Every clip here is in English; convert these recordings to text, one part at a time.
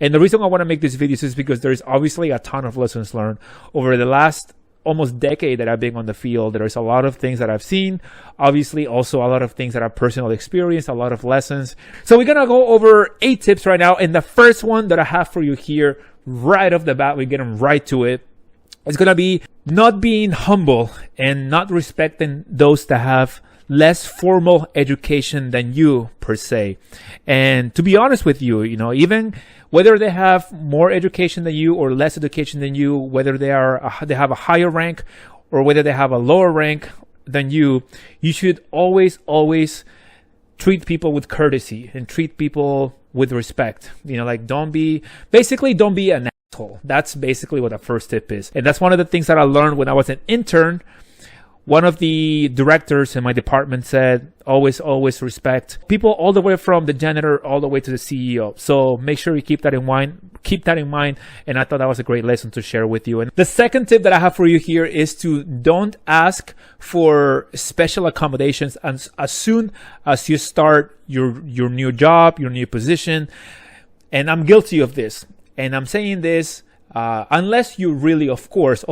And the reason I want to make these videos is because there's obviously a ton of lessons learned over the last almost decade that I've been on the field. There's a lot of things that I've seen, obviously also a lot of things that I've personally experienced, a lot of lessons. So we're going to go over 8 tips right now. And the first one that I have for you here right off the bat, we're getting right to it. It's going to be not being humble and not respecting those that have less formal education than you per se. And to be honest with you, even whether they have more education than you or less education than you, whether they have a higher rank or whether they have a lower rank than you should always treat people with courtesy and treat people with respect. Don't be an asshole. That's basically what the first tip is. And that's one of the things that I learned when I was an intern. One of the directors in my department said, always respect people, all the way from the janitor all the way to the CEO. So make sure you keep that in mind. And I thought that was a great lesson to share with you. And the second tip that I have for you here is to don't ask for special accommodations as soon as you start your new job, your new position. And I'm guilty of this. And I'm saying this unless you really, of course,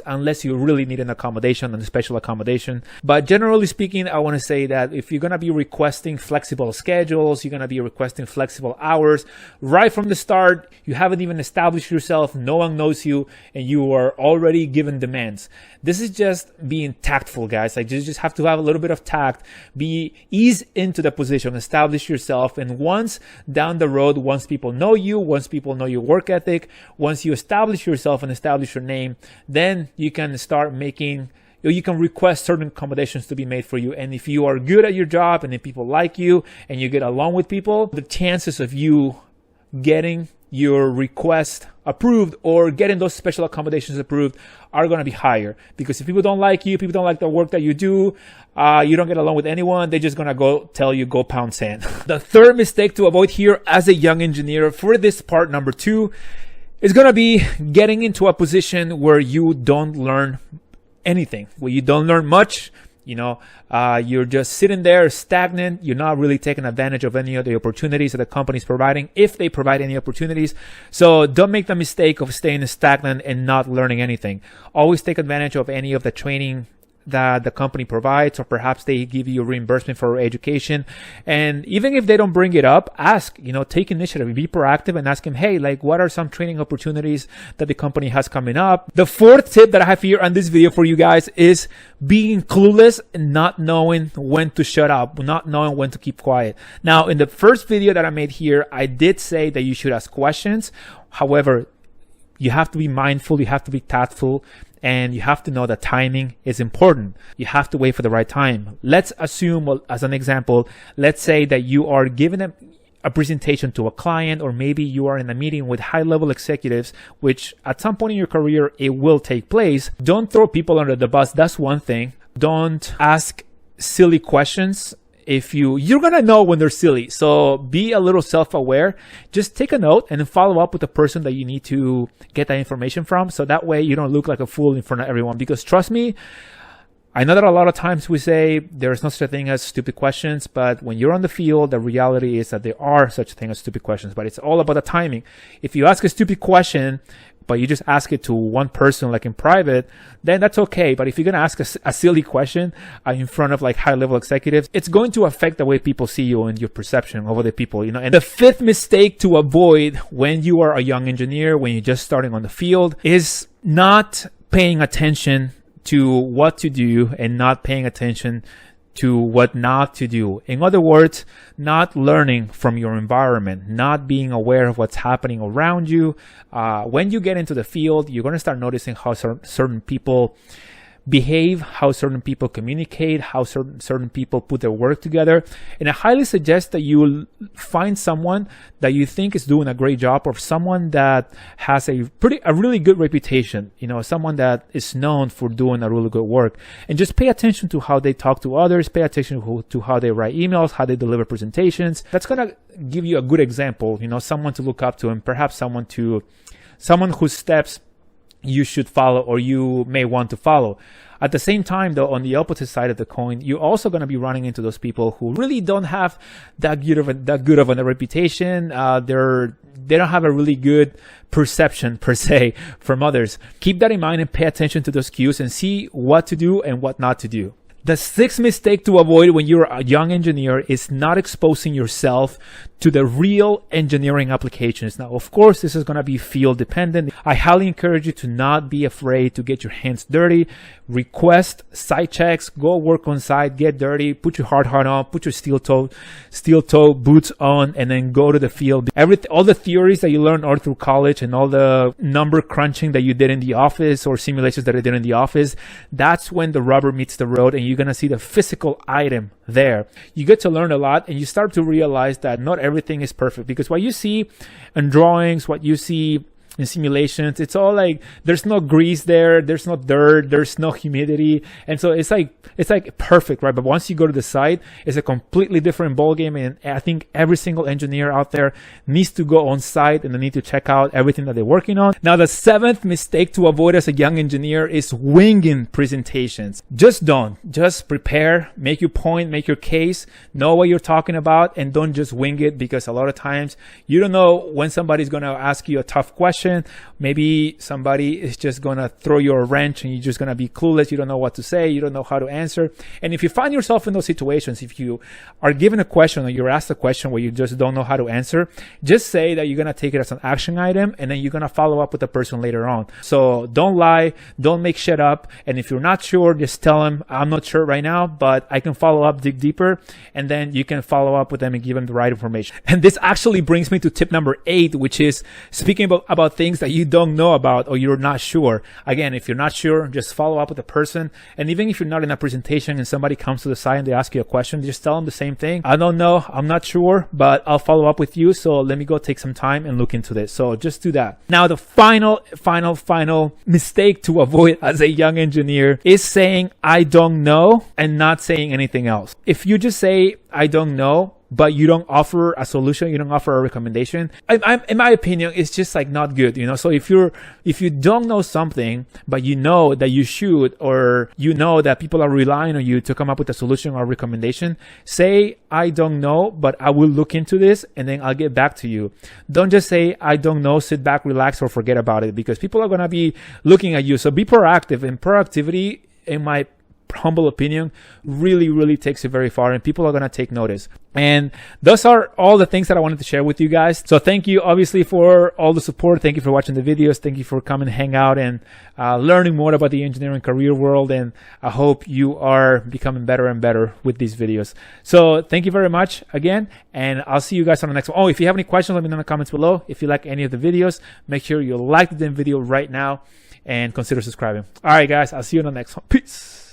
unless you really need an accommodation and a special accommodation. But generally speaking, I want to say that if you're going to be requesting flexible schedules, you're going to be requesting flexible hours right from the start, you haven't even established yourself, no one knows you, and you are already given demands. This is just being tactful, guys. You just have to have a little bit of tact, ease into the position, establish yourself. And once down the road, once people know you, once people know your work ethic, once you establish yourself and establish your name, then you can start you can request certain accommodations to be made for you. And if you are good at your job and if people like you and you get along with people, the chances of you getting your request approved or getting those special accommodations approved are going to be higher. Because if people don't like you, people don't like the work that you do, you don't get along with anyone, they're just going to go tell you, go pound sand. The third mistake to avoid here as a young engineer for this part number 2 is going to be getting into a position where you don't learn anything, where you don't learn much. You're just sitting there stagnant. You're not really taking advantage of any of the opportunities that the company's providing, if they provide any opportunities. So don't make the mistake of staying stagnant and not learning anything. Always take advantage of any of the training that the company provides, or perhaps they give you a reimbursement for education. And even if they don't bring it up, ask, take initiative, be proactive and ask them, hey, what are some training opportunities that the company has coming up? The fourth tip that I have here on this video for you guys is being clueless and not knowing when to shut up, not knowing when to keep quiet. Now, in the first video that I made here, I did say that you should ask questions. However, you have to be mindful, you have to be tactful, and you have to know that timing is important. You have to wait for the right time. Let's assume, as an example, let's say that you are giving a presentation to a client, or maybe you are in a meeting with high-level executives, which at some point in your career, it will take place. Don't throw people under the bus. That's one thing. Don't ask silly questions. You're going to know when they're silly. So be a little self-aware. Just take a note and then follow up with the person that you need to get that information from. So that way you don't look like a fool in front of everyone. Because trust me, I know that a lot of times we say there's no such a thing as stupid questions, but when you're on the field, the reality is that there are such a thing as stupid questions, but it's all about the timing. If you ask a stupid question, but you just ask it to one person, like in private, then that's okay. But if you're going to ask a silly question in front of high-level executives, it's going to affect the way people see you and your perception of other people, And the fifth mistake to avoid when you are a young engineer, when you're just starting on the field, is not paying attention to what to do and not paying attention to what not to do. In other words, not learning from your environment, not being aware of what's happening around you. When you get into the field, you're going to start noticing how certain people behave, how certain people communicate, how certain people put their work together. And I highly suggest that you find someone that you think is doing a great job, or someone that has a really good reputation, someone that is known for doing a really good work. And just pay attention to how they talk to others, pay attention to how they write emails, how they deliver presentations. That's going to give you a good example, someone to look up to, and perhaps someone whose steps you should follow or you may want to follow. At the same time, though, on the opposite side of the coin, you're also going to be running into those people who really don't have that good of a reputation. They don't have a really good perception per se from others. Keep that in mind and pay attention to those cues and see what to do and what not to do. The sixth mistake to avoid when you're a young engineer is not exposing yourself to the real engineering applications. Now, of course, this is going to be field dependent. I highly encourage you to not be afraid to get your hands dirty, request site checks, go work on site, get dirty, put your hard hat on, put your steel toe boots on, and then go to the field. All the theories that you learned all through college and all the number crunching that you did in the office or simulations that I did in the office, that's when the rubber meets the road and you're going to see the physical item there. You get to learn a lot and you start to realize that not everything is perfect, because what you see in drawings, what you see in simulations, it's all like there's no grease there, there's no dirt, there's no humidity, and so it's like perfect, right? But once you go to the site, it's a completely different ballgame, and I think every single engineer out there needs to go on site and they need to check out everything that they're working on. Now, the seventh mistake to avoid as a young engineer is winging presentations. Just prepare, make your point, make your case, know what you're talking about, and don't just wing it, because a lot of times you don't know when somebody's going to ask you a tough question. Maybe somebody is just going to throw you a wrench and you're just going to be clueless. You don't know what to say. You don't know how to answer. And if you find yourself in those situations, if you are given a question or you're asked a question where you just don't know how to answer, just say that you're going to take it as an action item and then you're going to follow up with the person later on. So don't lie. Don't make shit up. And if you're not sure, just tell them, I'm not sure right now, but I can follow up, dig deeper. And then you can follow up with them and give them the right information. And this actually brings me to tip number 8, which is speaking about things that you don't know about or you're not sure. Again, if you're not sure, just follow up with the person. And even if you're not in a presentation and somebody comes to the side and they ask you a question, just tell them the same thing. I don't know, I'm not sure, but I'll follow up with you. So let me go take some time and look into this. So just do that. Now, the final mistake to avoid as a young engineer is saying, I don't know, and not saying anything else. If you just say, I don't know, but you don't offer a solution, you don't offer a recommendation, in my opinion, it's just like not good, you know? So if you don't know something, but you know that you should, or you know that people are relying on you to come up with a solution or recommendation, say, I don't know, but I will look into this and then I'll get back to you. Don't just say, I don't know, sit back, relax, or forget about it, because people are going to be looking at you. So be proactive, and proactivity, in my humble opinion, really takes it very far, and people are going to take notice. And those are all the things that I wanted to share with you guys. So thank you obviously for all the support. Thank you for watching the videos. Thank you for coming and hang out and learning more about the engineering career world. And I hope you are becoming better and better with these videos. So thank you very much again, and I'll see you guys on the next one. Oh, if you have any questions, let me know in the comments below. If you like any of the videos, make sure you like the video right now and consider subscribing. All right, guys, I'll see you on the next one. Peace.